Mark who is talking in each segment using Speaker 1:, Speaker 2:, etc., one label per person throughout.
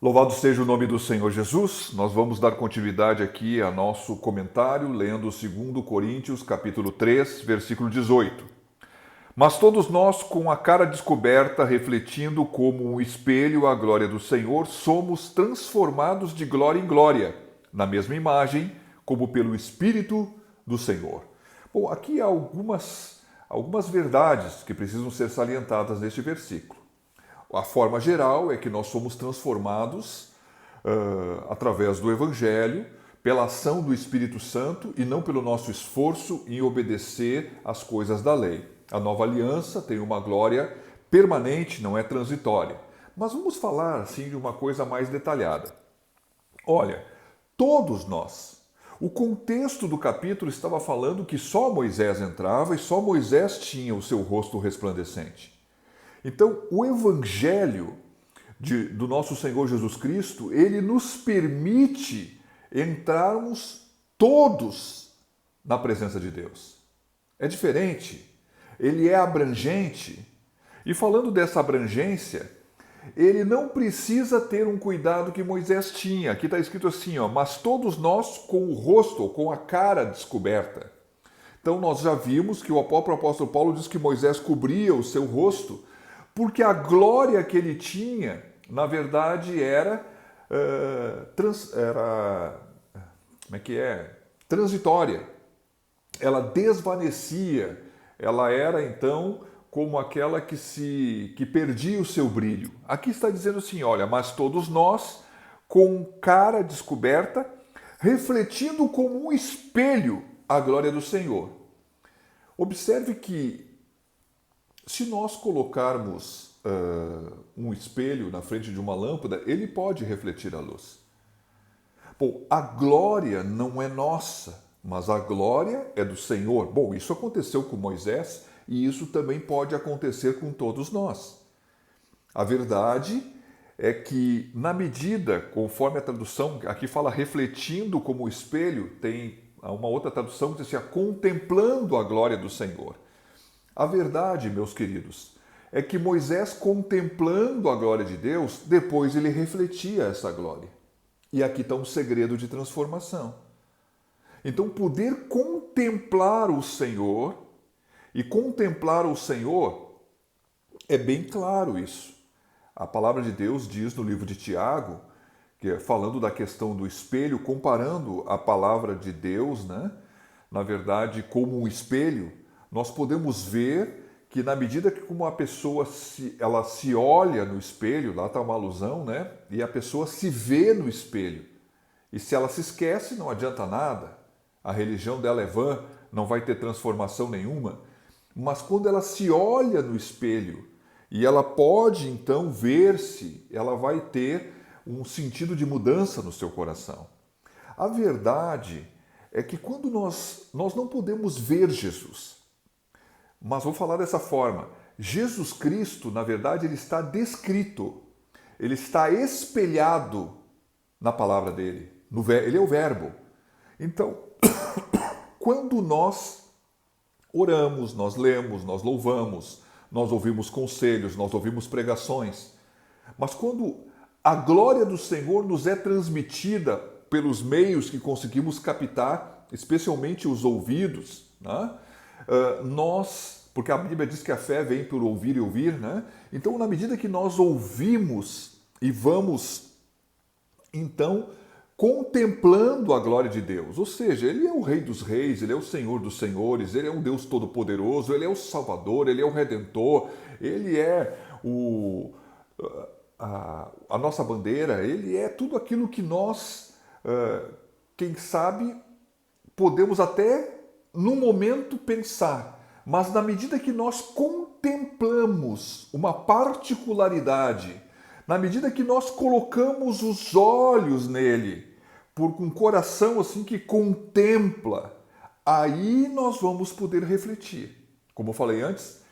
Speaker 1: Louvado seja o nome do Senhor Jesus. Nós vamos dar continuidade aqui a nosso comentário, lendo 2 Coríntios, capítulo 3, versículo 18. Mas todos nós, com a cara descoberta, refletindo como um espelho a glória do Senhor, somos transformados de glória em glória, na mesma imagem, como pelo Espírito do Senhor. Bom, aqui há algumas verdades que precisam ser salientadas neste versículo. A forma geral é que nós somos transformados através do Evangelho, pela ação do Espírito Santo e não pelo nosso esforço em obedecer às coisas da lei. A nova aliança tem uma glória permanente, não é transitória. Mas vamos falar assim de uma coisa mais detalhada. Olha, todos nós. O contexto do capítulo estava falando que só Moisés entrava e só Moisés tinha o seu rosto resplandecente. Então, o Evangelho do nosso Senhor Jesus Cristo, ele nos permite entrarmos todos na presença de Deus. É diferente, ele é abrangente. E falando dessa abrangência, ele não precisa ter um cuidado que Moisés tinha. Aqui está escrito assim, ó, mas todos nós com o rosto, ou com a cara descoberta. Então nós já vimos que o próprio apóstolo Paulo diz que Moisés cobria o seu rosto, porque a glória que ele tinha, na verdade, era transitória. Ela desvanecia. Ela era, então, como aquela que perdia o seu brilho. Aqui está dizendo assim, olha, mas todos nós, com cara descoberta, refletindo como um espelho a glória do Senhor. Observe que se nós colocarmos um espelho na frente de uma lâmpada, ele pode refletir a luz. Bom, a glória não é nossa, mas a glória é do Senhor. Bom, isso aconteceu com Moisés e isso também pode acontecer com todos nós. A verdade é que, na medida, conforme a tradução, aqui fala refletindo como espelho, tem uma outra tradução que diz assim, contemplando a glória do Senhor. A verdade, meus queridos, é que Moisés, contemplando a glória de Deus, depois ele refletia essa glória. E aqui está um segredo de transformação. Então, poder contemplar o Senhor, e contemplar o Senhor, é bem claro isso. A palavra de Deus diz no livro de Tiago, que é falando da questão do espelho, comparando a palavra de Deus, né, na verdade, como um espelho, nós podemos ver que na medida que uma pessoa ela se olha no espelho, lá está uma alusão, né? E a pessoa se vê no espelho. E se ela se esquece, não adianta nada. A religião dela é vã, não vai ter transformação nenhuma. Mas quando ela se olha no espelho e ela pode então ver-se, ela vai ter um sentido de mudança no seu coração. A verdade é que quando nós não podemos ver Jesus, mas vou falar dessa forma. Jesus Cristo, na verdade, ele está descrito. Ele está espelhado na palavra dele. Ele é o verbo. Então, quando nós oramos, nós lemos, nós louvamos, nós ouvimos conselhos, nós ouvimos pregações. Mas quando a glória do Senhor nos é transmitida pelos meios que conseguimos captar, especialmente os ouvidos, né? Porque a Bíblia diz que a fé vem por ouvir e ouvir, né? Então, na medida que nós ouvimos e vamos, então, contemplando a glória de Deus, ou seja, Ele é o Rei dos Reis, Ele é o Senhor dos Senhores, Ele é um Deus Todo-Poderoso, Ele é o Salvador, Ele é o Redentor, Ele é a nossa bandeira, Ele é tudo aquilo que nós, quem sabe, podemos até, no momento, pensar. Mas na medida que nós contemplamos uma particularidade, na medida que nós colocamos os olhos nele, com um coração assim que contempla, aí nós vamos poder refletir. Como eu falei antes,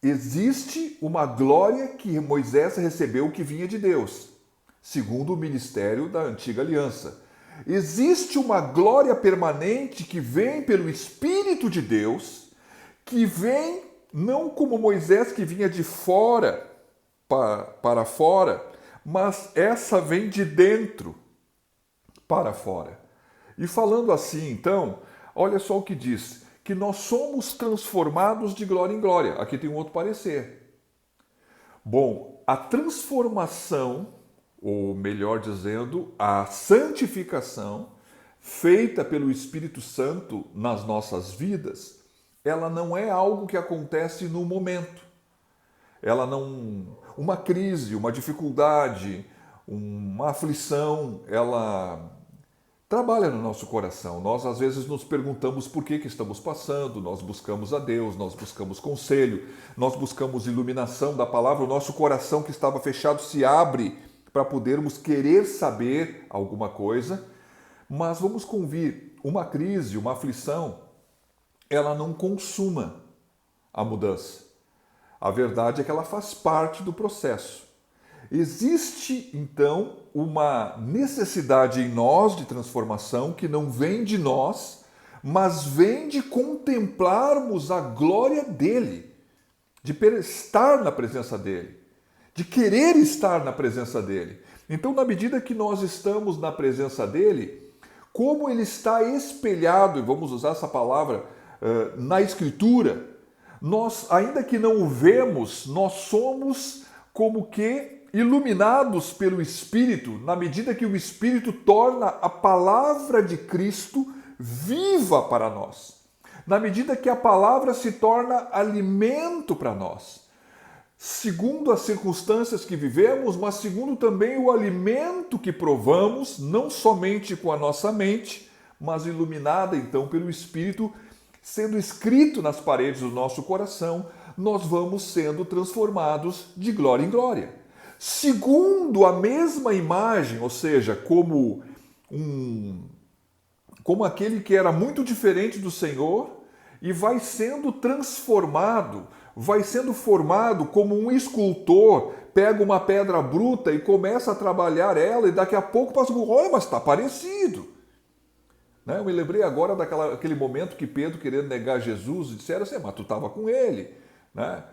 Speaker 1: existe uma glória que Moisés recebeu que vinha de Deus, segundo o ministério da antiga aliança. Existe uma glória permanente que vem pelo Espírito de Deus, que vem não como Moisés que vinha de fora para fora, mas essa vem de dentro para fora. E falando assim, então, olha só o que diz, que nós somos transformados de glória em glória. Aqui tem um outro parecer. Bom, a transformação, ou melhor dizendo, a santificação feita pelo Espírito Santo nas nossas vidas, ela não é algo que acontece no momento. Ela não... Uma crise, uma dificuldade, uma aflição, ela trabalha no nosso coração. Nós às vezes nos perguntamos por que estamos passando, nós buscamos a Deus, nós buscamos conselho, nós buscamos iluminação da palavra, o nosso coração que estava fechado se abre para podermos querer saber alguma coisa, mas vamos convir, uma crise, uma aflição, ela não consuma a mudança. A verdade é que ela faz parte do processo. Existe, então, uma necessidade em nós de transformação que não vem de nós, mas vem de contemplarmos a glória dele, de estar na presença dele, de querer estar na presença dele. Então, na medida que nós estamos na presença dele, como ele está espelhado, e vamos usar essa palavra, na Escritura, nós, ainda que não o vemos, nós somos como que iluminados pelo Espírito, na medida que o Espírito torna a palavra de Cristo viva para nós. Na medida que a palavra se torna alimento para nós. Segundo as circunstâncias que vivemos, mas segundo também o alimento que provamos, não somente com a nossa mente, mas iluminada então pelo Espírito, sendo escrito nas paredes do nosso coração, nós vamos sendo transformados de glória em glória. Segundo a mesma imagem, ou seja, como aquele que era muito diferente do Senhor e vai sendo transformado, vai sendo formado como um escultor, pega uma pedra bruta e começa a trabalhar ela e daqui a pouco passa por, olha, mas está parecido. Eu me lembrei agora daquele momento que Pedro, querendo negar Jesus, disseram assim, mas tu estava com ele.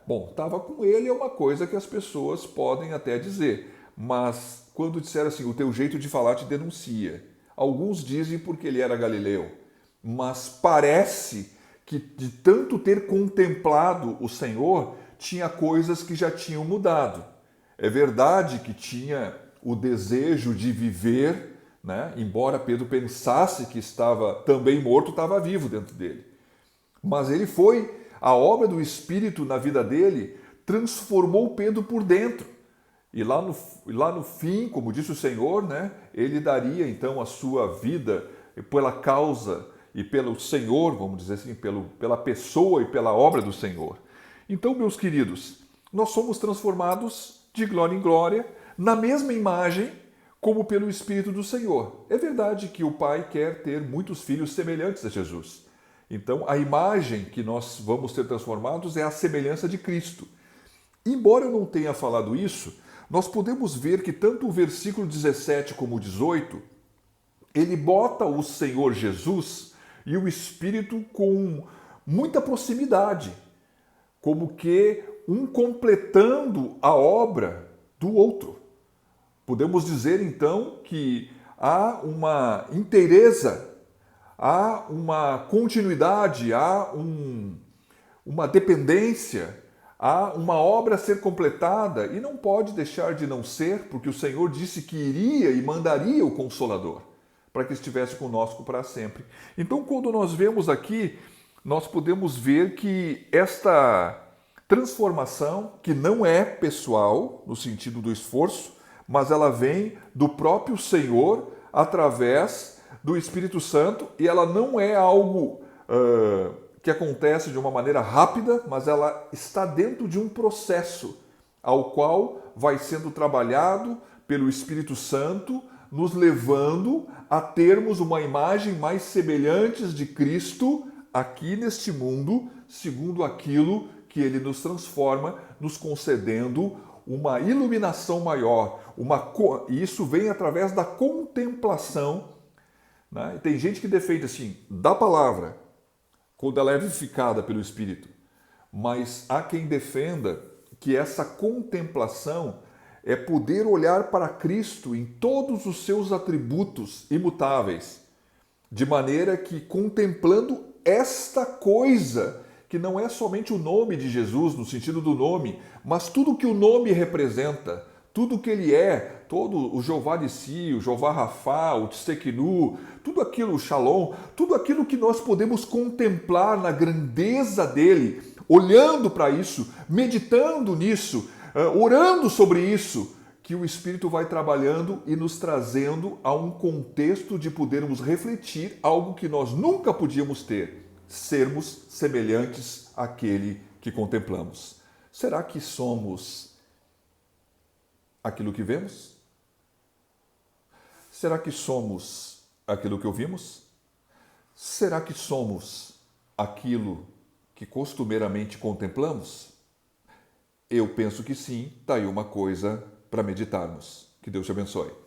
Speaker 1: Bom, estava com ele é uma coisa que as pessoas podem até dizer, mas quando disseram assim, o teu jeito de falar te denuncia. Alguns dizem porque ele era galileu, mas parece que de tanto ter contemplado o Senhor, tinha coisas que já tinham mudado. É verdade que tinha o desejo de viver, embora Pedro pensasse que estava também morto, estava vivo dentro dele. Mas a obra do Espírito na vida dele transformou Pedro por dentro. E lá no fim, como disse o Senhor, ele daria então a sua vida pela causa e pelo Senhor, vamos dizer assim, pela pessoa e pela obra do Senhor. Então, meus queridos, nós somos transformados de glória em glória, na mesma imagem, como pelo Espírito do Senhor. É verdade que o Pai quer ter muitos filhos semelhantes a Jesus. Então, a imagem que nós vamos ser transformados é a semelhança de Cristo. Embora eu não tenha falado isso, nós podemos ver que tanto o versículo 17 como o 18, ele bota o Senhor Jesus e o Espírito com muita proximidade, como que um completando a obra do outro. Podemos dizer então que há uma inteireza, há uma continuidade, há uma dependência, há uma obra a ser completada e não pode deixar de não ser, porque o Senhor disse que iria e mandaria o Consolador para que estivesse conosco para sempre. Então, quando nós vemos aqui, nós podemos ver que esta transformação, que não é pessoal, no sentido do esforço, mas ela vem do próprio Senhor através do Espírito Santo e ela não é algo que acontece de uma maneira rápida, mas ela está dentro de um processo ao qual vai sendo trabalhado pelo Espírito Santo, nos levando a termos uma imagem mais semelhante de Cristo aqui neste mundo, segundo aquilo que ele nos transforma, nos concedendo uma iluminação maior. E isso vem através da contemplação. Tem gente que defende assim, da palavra, quando ela é vivificada pelo Espírito. Mas há quem defenda que essa contemplação, é poder olhar para Cristo em todos os seus atributos imutáveis, de maneira que, contemplando esta coisa, que não é somente o nome de Jesus, no sentido do nome, mas tudo que o nome representa, tudo que ele é, todo o Jeová Nissi, o Jeová Rafá, o Tsidkenu, tudo aquilo, o Shalom, tudo aquilo que nós podemos contemplar na grandeza dele, olhando para isso, meditando nisso, orando sobre isso, que o Espírito vai trabalhando e nos trazendo a um contexto de podermos refletir algo que nós nunca podíamos ter, sermos semelhantes àquele que contemplamos. Será que somos aquilo que vemos? Será que somos aquilo que ouvimos? Será que somos aquilo que costumeiramente contemplamos? Eu penso que sim, está aí uma coisa para meditarmos. Que Deus te abençoe.